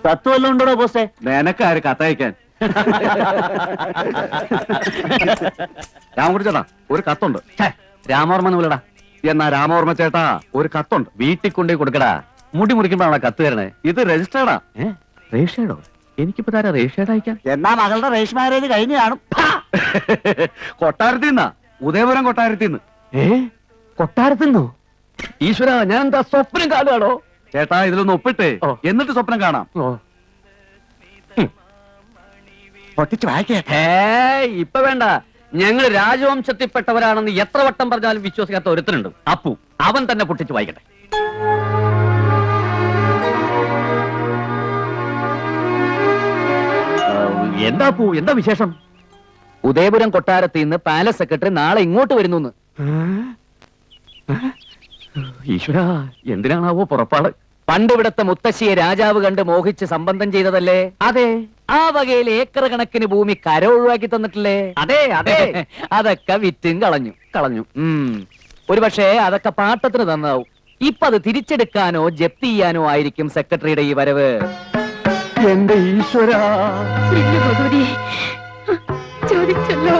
കത്ത് വല്ലതും ഉണ്ടോ ബോസേ? നിനക്കാര് കത്തയക്കാൻ? രാമകുടി ചേട്ടാ, ഒരു കത്തുണ്ട്. രാമവർമ്മ വിളടാ. എന്നാ രാമവർമ്മ ചേട്ടാ, ഒരു കത്തുണ്ട്. വീട്ടിൽ കൊണ്ടേ കൊടുക്കടാ. മുടി മുറിക്കുമ്പോഴാണ് കത്ത് തരണേ. ഇത് രജിസ്റ്റേർഡാ. റേഷേഡോ? എനിക്കിപ്പോ താരാ റേഷേഡ് അയക്കാൻ? എന്നാ മകളുടെ റേഷൻ മാരേജ് കഴിഞ്ഞു കാണും. കൊട്ടാരത്തിൽ നിന്നാ, ഉദയപുരം കൊട്ടാരത്തിൽ നിന്ന്. കൊട്ടാരത്തിന്നോ? ഈശ്വര, ഞാൻ എന്താ സ്വപ്നം കാണുകയാണോ? ചേട്ടാ, ഇതിലൊന്ന് ഒപ്പിട്ടേ, ഓ. എന്നിട്ട് സ്വപ്നം കാണാം. പൊട്ടിച്ച് വായിക്കട്ടെ. ഇപ്പൊ വേണ്ട. ഞങ്ങൾ രാജവംശത്തിൽപ്പെട്ടവരാണെന്ന് എത്ര വട്ടം പറഞ്ഞാലും വിശ്വസിക്കാത്ത ഒരുത്തനുണ്ട്, അപ്പു. അവൻ തന്നെ പൊട്ടിച്ച് വായിക്കട്ടെ. എന്താ അപ്പു, എന്താ വിശേഷം? ഉദയപുരം കൊട്ടാരത്തിൽ നിന്ന് പാലസ് സെക്രട്ടറി നാളെ ഇങ്ങോട്ട് വരുന്നു. ഈശ്വര, എന്തിനാണാവോ പുറപ്പാട്? പണ്ട് ഇവിടത്തെ മുത്തശ്ശിയെ രാജാവ് കണ്ട് മോഹിച്ച് സംബന്ധം ചെയ്തതല്ലേ? അതെ. ആ വകയിൽ ഏക്കർ കണക്കിന് ഭൂമി കര ഒഴിവാക്കി തന്നിട്ടില്ലേ? അതെ അതെ. അതൊക്കെ വിറ്റും കളഞ്ഞു. ഒരുപക്ഷെ അതൊക്കെ പാട്ടത്തിന് തന്നാവും. ഇപ്പൊ അത് തിരിച്ചെടുക്കാനോ ജപ്തി ചെയ്യാനോ ആയിരിക്കും സെക്രട്ടറിയുടെ ഈ വരവ്. എന്റെ ഈശ്വര, ചോദിച്ചല്ലോ.